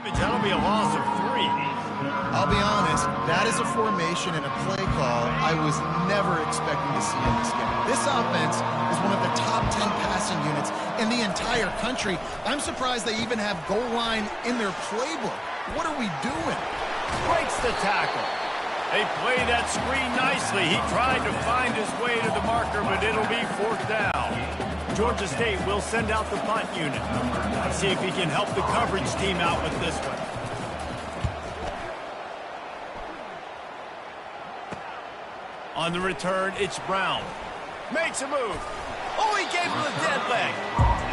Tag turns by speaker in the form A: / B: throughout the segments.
A: That'll be a loss of 3.
B: I'll be honest, that is a formation and a play call I was never expecting to see in this game. This offense is one of the top 10 passing units in the entire country. I'm surprised they even have goal line in their playbook. What are we doing?
A: Breaks the tackle. They play that screen nicely. He tried to find his way to the marker, but it'll be 4th down. Georgia State will send out the punt unit. Let's see if he can help the coverage team out with this one. On the return, it's Brown. Makes a move. Oh, he gave him a dead leg.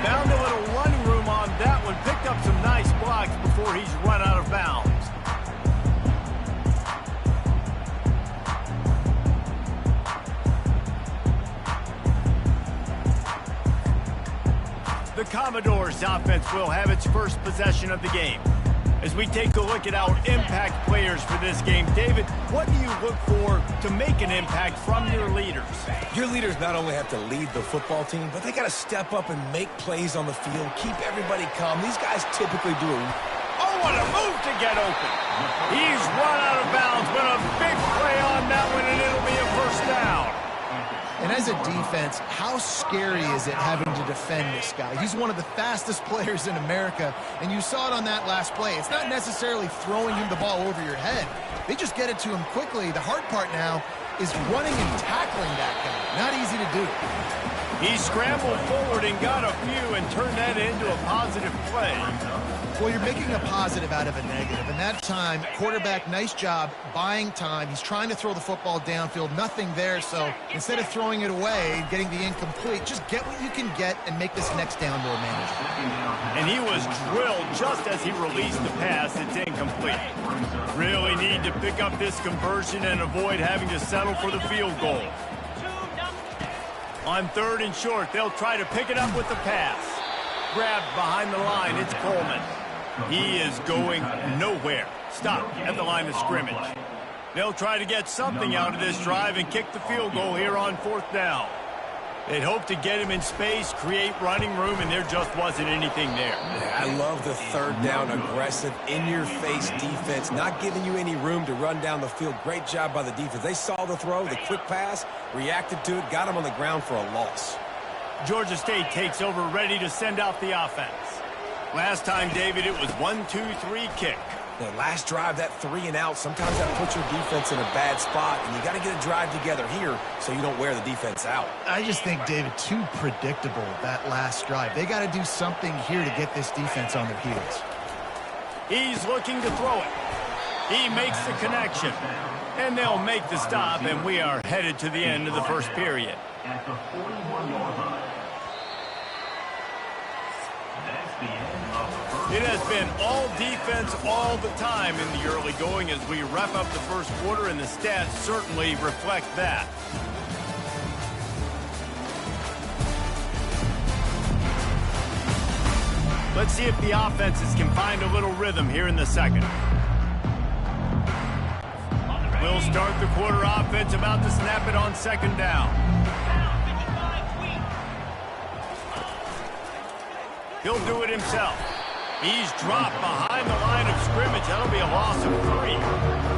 A: Found a little running room on that one. Picked up some nice blocks before he's run out of bounds. The Commodores' offense will have its first possession of the game. As we take a look at our impact players for this game, David, what do you look for to make an impact from your leaders?
C: Your leaders not only have to lead the football team, but they got to step up and make plays on the field, keep everybody calm. These guys typically do it.
A: Oh, what a move to get open. He's run out of bounds, but a big play on that one, and it'll be a 1st down.
B: And as a defense, how scary is it having to defend this guy? He's one of the fastest players in America, and you saw it on that last play. It's not necessarily throwing him the ball over your head. They just get it to him quickly. The hard part now is running and tackling that guy. Not easy to do.
A: He scrambled forward and got a few and turned that into a positive play.
B: Well, you're making a positive out of a negative. And that time, quarterback, nice job buying time. He's trying to throw the football downfield. Nothing there. So instead of throwing it away and getting the incomplete, just get what you can get and make this next down more manageable.
A: And he was drilled just as he released the pass. It's incomplete. Really need to pick up this conversion and avoid having to settle for the field goal. On 3rd and short, they'll try to pick it up with the pass. Grabbed behind the line, it's Coleman. He is going nowhere. Stop at the line of scrimmage. They'll try to get something out of this drive and kick the field goal here on 4th down. They'd hope to get him in space, create running room, and there just wasn't anything there.
C: Yeah, I love the 3rd down aggressive, in-your-face defense, not giving you any room to run down the field. Great job by the defense. They saw the throw, the quick pass, reacted to it, got him on the ground for a loss.
A: Georgia State takes over, ready to send out the offense. Last time, David, it was 1-2-3 kick.
C: The last drive, that 3 and out, sometimes that puts your defense in a bad spot, and you got to get a drive together here so you don't wear the defense out.
B: I just think, David, too predictable, that last drive. They got to do something here to get this defense on their heels.
A: He's looking to throw it. He makes the connection. And they'll make the stop, and we are headed to the end of the first period.
D: At the 41-yard line. That's the end of the first.
A: It has been all defense all the time in the early going as we wrap up the first quarter, and the stats certainly reflect that. Let's see if the offenses can find a little rhythm here in the second. We'll start the quarter offense, about to snap it on 2nd down. He'll do it himself. He's dropped behind the line of scrimmage. That'll be a loss of 3.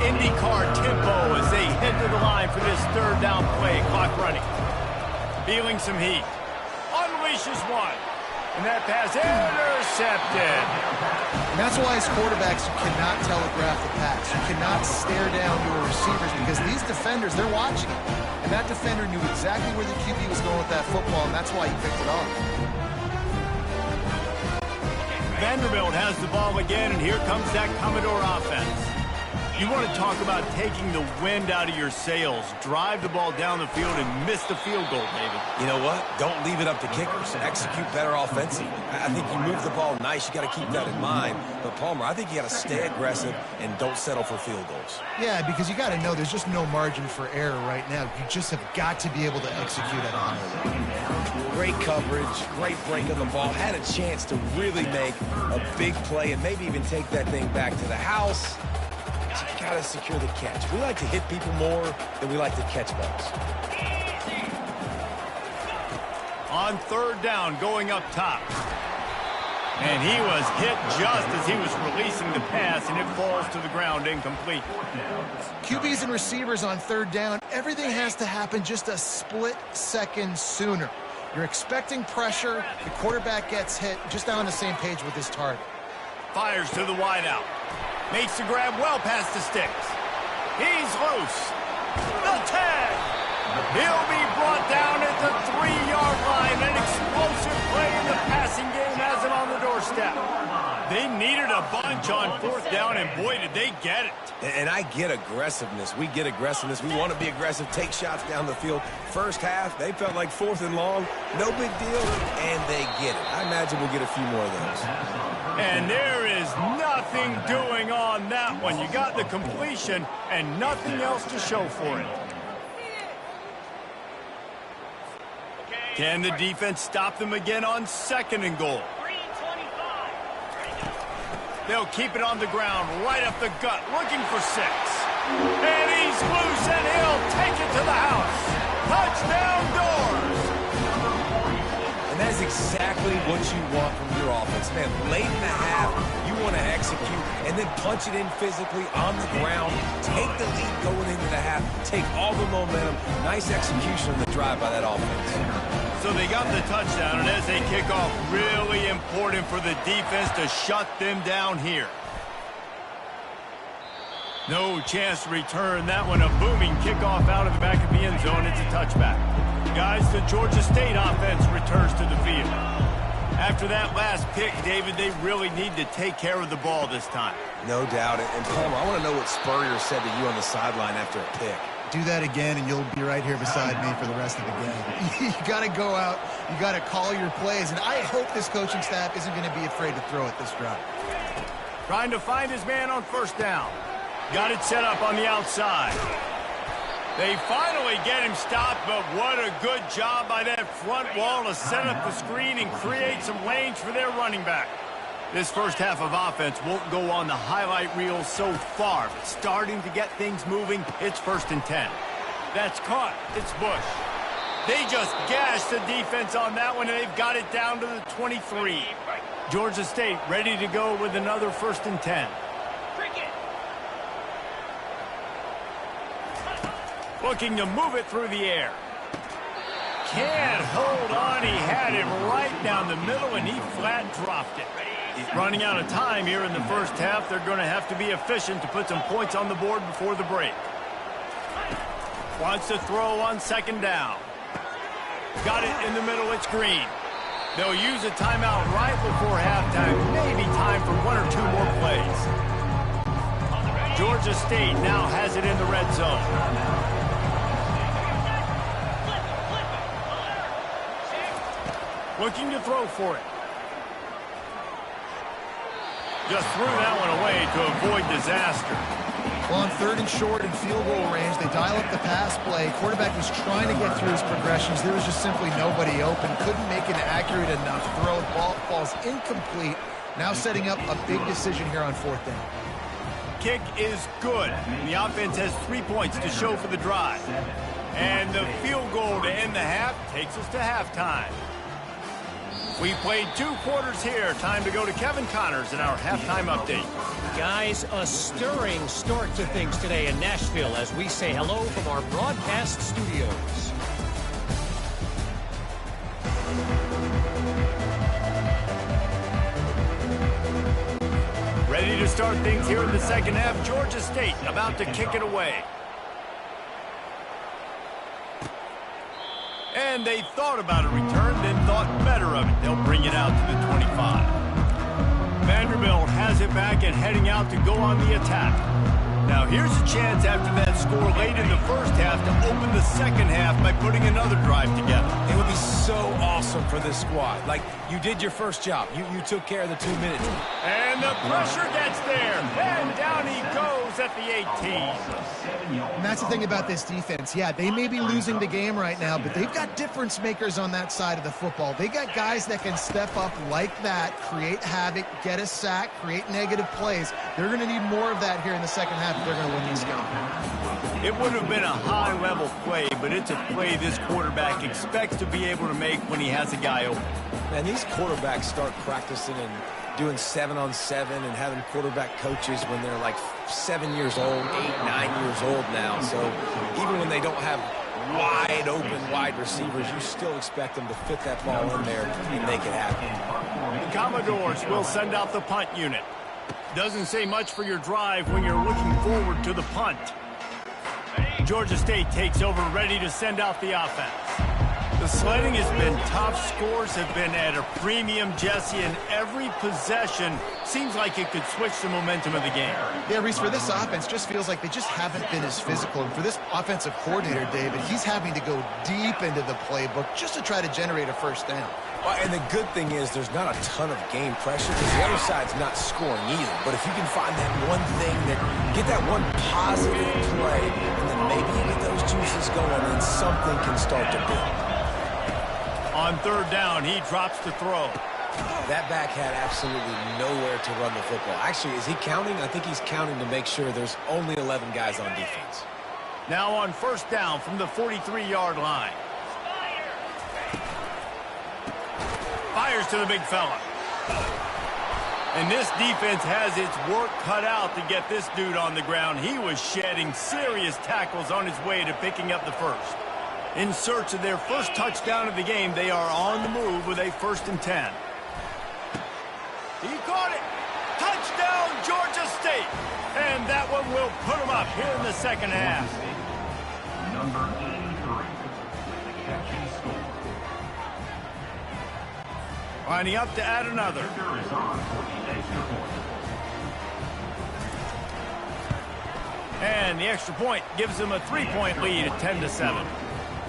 A: IndyCar tempo as they head to the line for this 3rd down play. Clock running. Feeling some heat. Unleashes one. And that pass intercepted.
B: And that's why as quarterbacks, you cannot telegraph the pass. You cannot stare down your receivers because these defenders, they're watching it. And that defender knew exactly where the QB was going with that football, and that's why he picked it off.
A: Vanderbilt has the ball again, and here comes that Commodore offense. You want to talk about taking the wind out of your sails. Drive the ball down the field and miss the field goal, David.
C: You know what? Don't leave it up to kickers. Execute better offensively. I think you move the ball nice. You got to keep that in mind. But, Palmer, I think you got to stay aggressive and don't settle for field goals.
B: Yeah, because you got to know there's just no margin for error right now. You just have got to be able to execute at a high level.
C: Great coverage, great break of the ball. Had a chance to really make a big play and maybe even take that thing back to the house. You got to secure the catch. We like to hit people more than we like to catch balls.
A: On 3rd down, going up top. And he was hit just as he was releasing the pass, and it falls to the ground incomplete.
B: QBs and receivers on third down, everything has to happen just a split second sooner. You're expecting pressure, the quarterback gets hit, just on the same page with his target.
A: Fires to the wideout. Makes the grab well past the sticks. He's loose. The tag. He'll be brought down at the 3-yard line. An explosive play in the passing game has him on the doorstep. They needed a bunch on fourth down, and boy, did they get it.
C: And I get aggressiveness. We get aggressiveness. We want to be aggressive, take shots down the field. First half, they felt like 4th and long. No big deal, and they get it. I imagine we'll get a few more of those.
A: And there is nothing doing on that one. You got the completion and nothing else to show for it. Can the defense stop them again on 2nd and goal? They'll keep it on the ground, right up the gut, looking for 6. And he's loose, and he'll take it to the house. Touchdown Doors!
C: And that's exactly what you want from your offense. Man, late in the half, you want to execute and then punch it in physically on the ground. Take the lead going into the half. Take all the momentum. Nice execution on the drive by that offense.
A: So they got the touchdown, and as they kick off, really important for the defense to shut them down here. No chance to return that one. A booming kickoff out of the back of the end zone. It's a touchback. Guys, the Georgia State offense returns to the field. After that last pick, David, they really need to take care of the ball this time.
C: No doubt. And Palmer, I want to know what Spurrier said to you on the sideline after a pick.
B: Do that again, and you'll be right here beside me for the rest of the game. You got to go out. You got to call your plays, and I hope this coaching staff isn't going to be afraid to throw it this drive.
A: Trying to find his man on 1st down. Got it set up on the outside. They finally get him stopped, but what a good job by that front wall to set up the screen and create some lanes for their running back. This first half of offense won't go on the highlight reel so far, but starting to get things moving, it's 1st and 10. That's caught. It's Bush. They just gashed the defense on that one, and they've got it down to the 23. Georgia State ready to go with another 1st and 10. Looking to move it through the air. Can't hold on. He had it right down the middle, and he flat dropped it. Running out of time here in the first half. They're going to have to be efficient to put some points on the board before the break. Wants to throw on 2nd down. Got it in the middle. It's Green. They'll use a timeout right before halftime. Maybe time for 1 or 2 more plays. Georgia State now has it in the red zone. Looking to throw for it. Just threw that one away to avoid disaster.
B: Well, on 3rd and short and field goal range, they dial up the pass play. Quarterback was trying to get through his progressions. There was just simply nobody open. Couldn't make an accurate enough throw. Ball falls incomplete. Now setting up a big decision here on 4th down.
A: Kick is good. The offense has 3 points to show for the drive. And the field goal to end the half takes us to halftime. We played 2 quarters here. Time to go to Kevin Connors in our halftime update.
E: Guys, a stirring start to things today in Nashville as we say hello from our broadcast studios.
A: Ready to start things here in the second half. Georgia State about to kick it away. And they thought about a return, then thought better of it. They'll bring it out to the 25. Vanderbilt has it back and heading out to go on the attack. Now here's a chance after that score late in the first half to open the second half by putting another drive together.
C: It would be so awesome for this squad. Like, you did your first job. You took care of the 2 minutes.
A: And the pressure gets there. And down he goes at the 18.
B: And that's the thing about this defense. Yeah, they may be losing the game right now, but they've got difference makers on that side of the football. They got guys that can step up like that, create havoc, get a sack, create negative plays. They're going to need more of that here in the second half if they're going to win this game.
A: It would have been a high-level play, but it's a play this quarterback expects to be able to make when he has a guy open.
C: Man, these quarterbacks start practicing and doing 7-on-7 and having quarterback coaches when they're like 7 years old, 8, 9 years old now. So even when they don't have wide open wide receivers, you still expect them to fit that ball in there and make it happen.
A: The Commodores will send out the punt unit. Doesn't say much for your drive when you're looking forward to the punt. Georgia State takes over, ready to send out the offense. The sledding has been tough. Scores have been at a premium, Jesse, and every possession seems like it could switch the momentum of the game.
B: Yeah, Reese, for this offense, just feels like they just haven't been as physical. And for this offensive coordinator, David, he's having to go deep into the playbook just to try to generate a first down.
C: Well, and the good thing is there's not a ton of game pressure because the other side's not scoring either. But if you can find that one thing, get that one positive play, and then maybe you get those juices going, and something can start to build.
A: On third down, he drops to throw.
C: That back had absolutely nowhere to run the football. Actually, is he counting? I think he's counting to make sure there's only 11 guys on defense.
A: Now on first down from the 43-yard line. Fires to the big fella. And this defense has its work cut out to get this dude on the ground. He was shedding serious tackles on his way to picking up the first. In search of their first touchdown of the game, they are on the move with a 1st and 10. He caught it. Touchdown, Georgia State. And that one will put them up here in the second half.
D: Number 83 with the catch and score.
A: Lining up to add another.
D: Kicker is on for the extra point.
A: And the extra point gives them a 3-point lead at 10-7.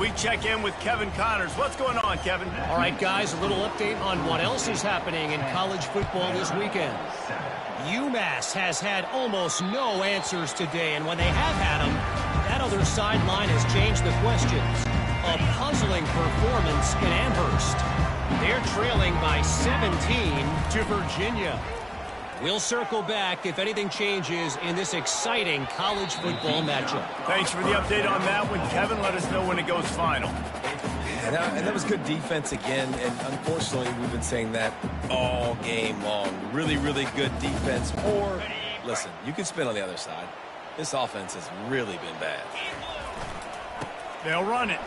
A: We check in with Kevin Connors. What's going on, Kevin?
E: All right, guys, a little update on what else is happening in college football this weekend. UMass has had almost no answers today, and when they have had them, that other sideline has changed the questions. A puzzling performance in Amherst. They're trailing by 17 to Virginia. We'll circle back if anything changes in this exciting college football matchup.
A: Thanks for the update on that one, Kevin. Let us know when it goes final.
C: And that was good defense again, and unfortunately we've been saying that all game long. Really, really good defense. Or, listen, you can spin on the other side. This offense has really been bad.
A: They'll run it.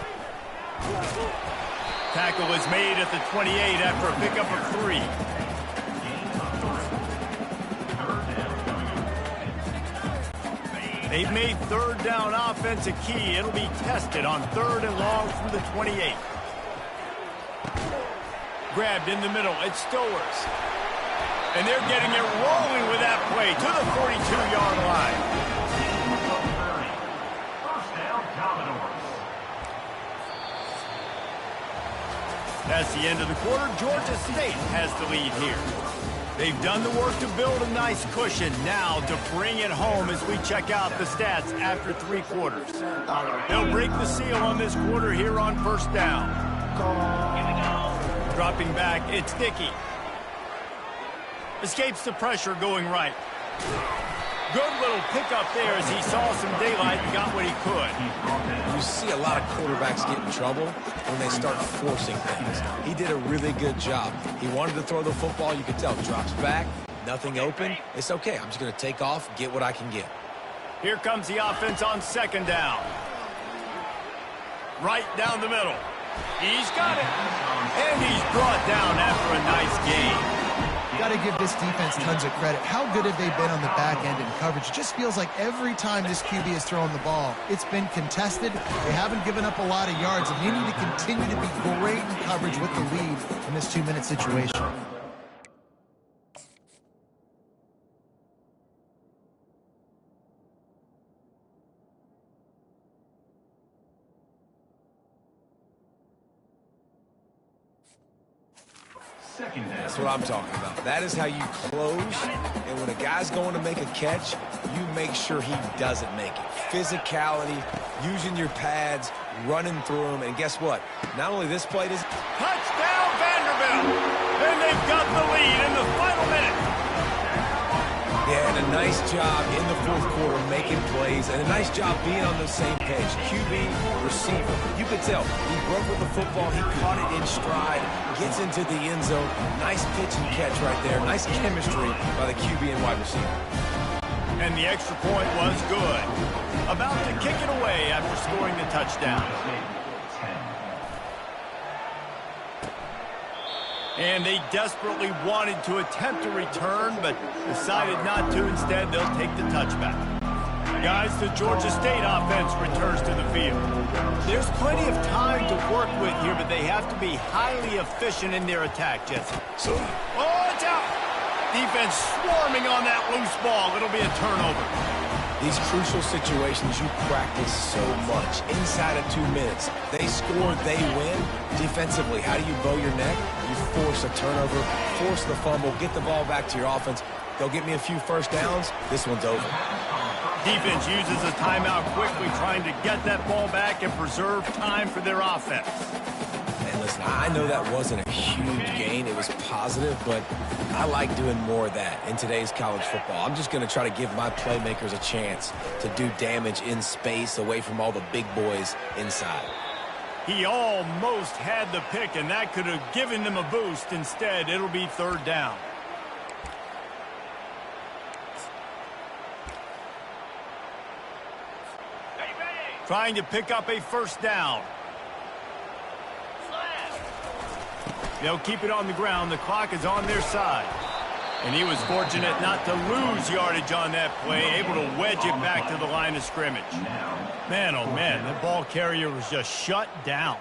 A: Tackle is made at the 28 after a pickup of 3. They've made third down offense a key. It'll be tested on 3rd and long from the 28. Grabbed in the middle. It's Stowers. And they're getting it rolling with that play to the 42-yard line.
D: First down, Commodores.
A: That's the end of the quarter. Georgia State has the lead here. They've done the work to build a nice cushion. Now to bring it home as we check out the stats after 3 quarters. They'll break the seal on this quarter here on first down. Dropping back, it's Dickey. Escapes the pressure going right. Good little pickup there as he saw some daylight and got what he could.
C: You see a lot of quarterbacks get in trouble when they start forcing things. He did a really good job. He wanted to throw the football. You could tell. Drops back, nothing open. It's okay. I'm just going to take off, get what I can get.
A: Here comes the offense on 2nd down. Right down the middle. He's got it. And he's brought down after a nice game.
B: Got to give this defense tons of credit. How good have they been on the back end in coverage? It just feels like every time this QB has thrown the ball, it's been contested. They haven't given up a lot of yards, and they need to continue to be great in coverage with the lead in this 2-minute situation.
C: That's what I'm talking about. That is how you close, and when a guy's going to make a catch, you make sure he doesn't make it. Physicality, using your pads, running through them, and guess what? Not only this play is...
A: Touchdown, Vanderbilt! And they've got the lead in the final minute.
C: Yeah, and Nice job in the fourth quarter making plays, and a nice job being on the same page. QB, receiver. You could tell he broke with the football. He caught it in stride, gets into the end zone. Nice pitch and catch right there. Nice chemistry by the QB and wide receiver.
A: And the extra point was good. About to kick it away after scoring the touchdown. And they desperately wanted to attempt a return, but decided not to. Instead, they'll take the touchback. Guys, the Georgia State offense returns to the field. There's plenty of time to work with here, but they have to be highly efficient in their attack, Jesse. Oh, it's out! Defense swarming on that loose ball. It'll be a turnover.
C: These crucial situations you practice so much. Inside of 2 minutes, they score, they win. Defensively, how do you bow your neck? You force a turnover, force the fumble, get the ball back to your offense. Go get me a few first downs. This one's over.
A: Defense uses a timeout quickly, trying to get that ball back and preserve time for their offense.
C: And listen, I know that wasn't a huge gain. It was positive, but I like doing more of that in today's college football. I'm just going to try to give my playmakers a chance to do damage in space away from all the big boys inside.
A: He almost had the pick, and that could have given them a boost. Instead, it'll be third down. Trying to pick up a first down. They'll keep it on the ground. The clock is on their side. And he was fortunate not to lose yardage on that play, able to wedge it back to the line of scrimmage. Man, oh man, the ball carrier was just shut down.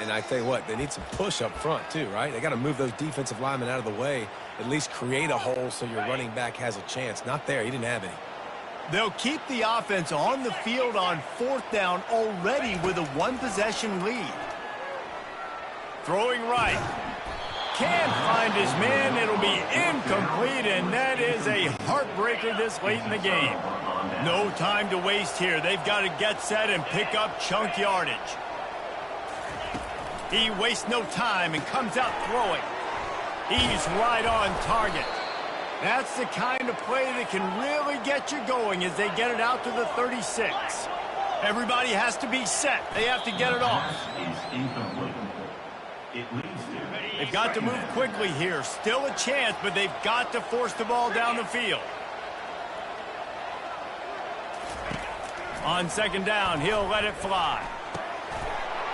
C: And I tell you what, they need some push up front too, right? They got to move those defensive linemen out of the way, at least create a hole so your running back has a chance. Not there. He didn't have any.
A: They'll keep the offense on the field on fourth down already with a one-possession lead. Throwing right. Can't find his man. It'll be incomplete, and that is a heartbreaker this late in the game. No time to waste here. They've got to get set and pick up chunk yardage. He wastes no time and comes out throwing. He's right on target. That's the kind of play that can really get you going as they get it out to the 36. Everybody has to be set. They have to get it off. They've got to move quickly here. Still a chance, but they've got to force the ball down the field. On second down, he'll let it fly.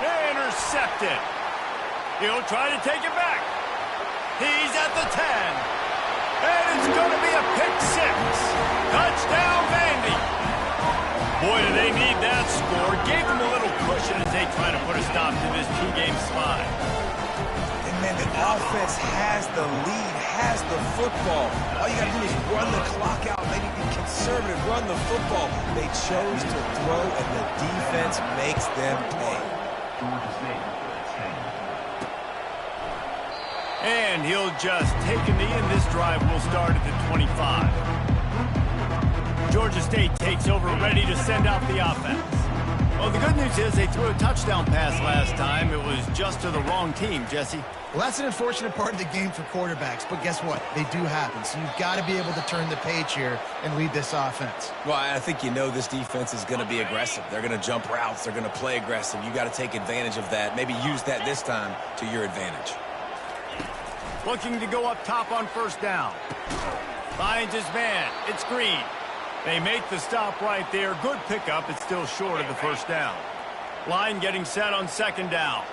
A: Intercepted. He'll try to take it back. He's at the 10. And it's going to be a pick six. Touchdown, Vandy. Boy, do they need that score. Gave them a little cushion as they try to put a stop to this two-game slide.
C: And man, the offense has the lead, has the football. All you got to do is run the clock out, maybe be conservative, run the football. They chose to throw, and the defense makes them pay.
A: And he'll just take a knee, and this drive will start at the 25. Georgia State takes over, ready to send out the offense. Well, the good news is they threw a touchdown pass last time. It was just to the wrong team, Jesse.
B: Well, that's an unfortunate part of the game for quarterbacks, but guess what? They do happen, so you've got to be able to turn the page here and lead this offense.
C: Well, I think you know this defense is going to be aggressive. They're going to jump routes. They're going to play aggressive. You got to take advantage of that. Maybe use that this time to your advantage.
A: Looking to go up top on first down. Finds his man. It's Green. They make the stop right there. Good pickup. It's still short of the first down. Line getting set on second down.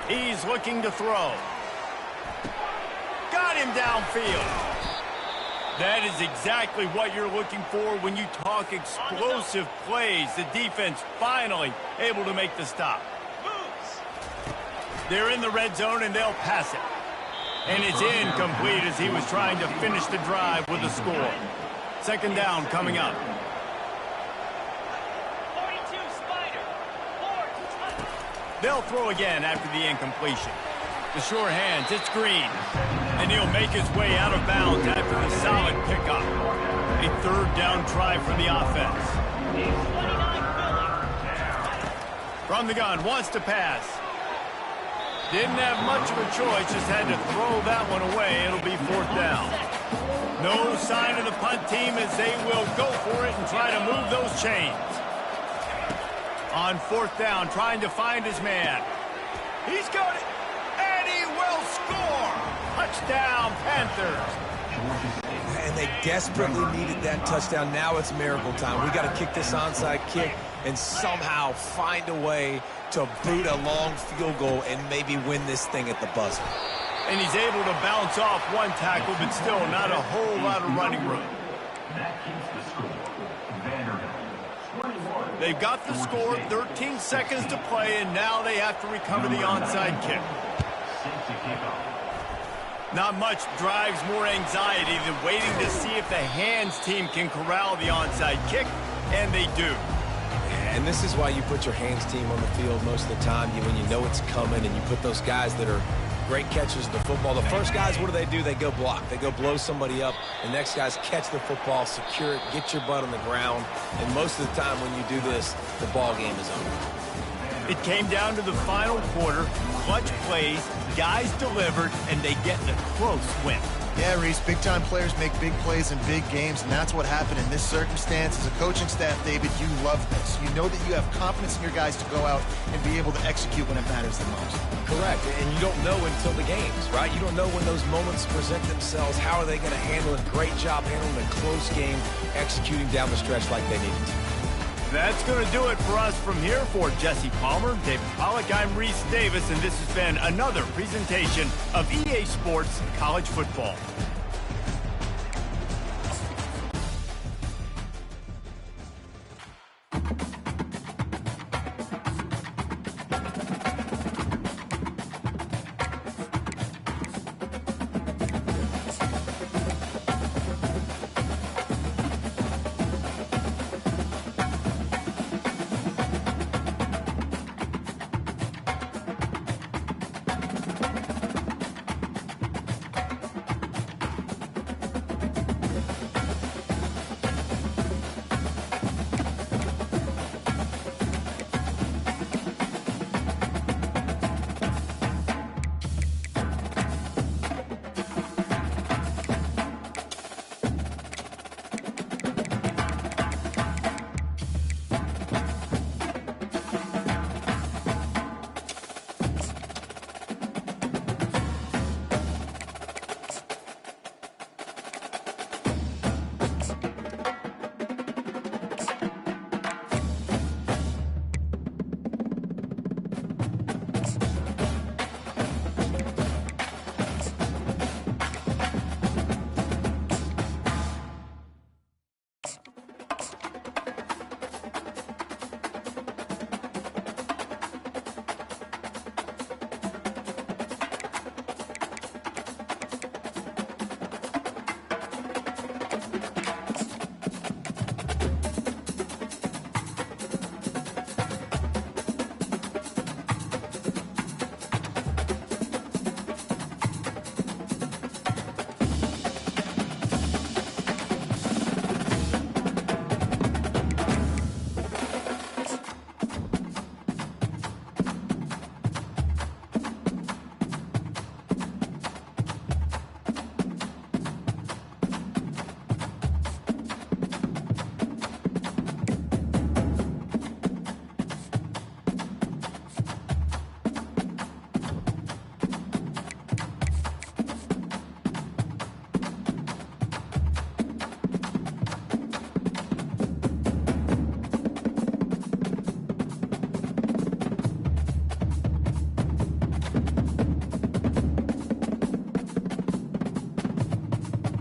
A: He's looking to throw. Got him downfield. That is exactly what you're looking for when you talk explosive plays. The defense finally able to make the stop. They're in the red zone, and they'll pass it. And it's incomplete as he was trying to finish the drive with a score. Second down coming up. They'll throw again after the incompletion. The sure hands, it's Green. And he'll make his way out of bounds after the solid pickup. A third down try for the offense. From the gun, wants to pass. Didn't have much of a choice, just had to throw that one away. It'll be fourth down. No sign of the punt team as they will go for it and try to move those chains. On fourth down, trying to find his man. He's got it, and he will score. Touchdown, Panthers.
C: And they desperately needed that touchdown. Now it's miracle time. We got to kick this onside kick and somehow find a way to boot a long field goal and maybe win this thing at the buzzer.
A: And he's able to bounce off one tackle, but still not a whole lot of running room.
D: That keeps the score. Vanderbilt, 21.
A: They've got the score, 13 seconds to play, and now they have to recover the onside kick. Not much drives more anxiety than waiting to see if the hands team can corral the onside kick, and they do.
C: And this is why you put your hands team on the field most of the time, when you know it's coming, and you put those guys that are great catchers of the football. The first guys, what do? They go block. They go blow somebody up. The next guys catch the football, secure it, get your butt on the ground. And most of the time when you do this, the ball game is over.
A: It came down to the final quarter. Clutch plays, guys delivered, and they get the close win.
B: Yeah, Reese, big-time players make big plays in big games, and that's what happened in this circumstance. As a coaching staff, David, you love this. You know that you have confidence in your guys to go out and be able to execute when it matters the most.
C: Correct, and you don't know until the games, right? You don't know when those moments present themselves. How are they going to handle it? Great job handling a close game, executing down the stretch like they needed to.
A: That's going to do it for us from here. For Jesse Palmer, David Pollack, I'm Reese Davis, and this has been another presentation of EA Sports College Football.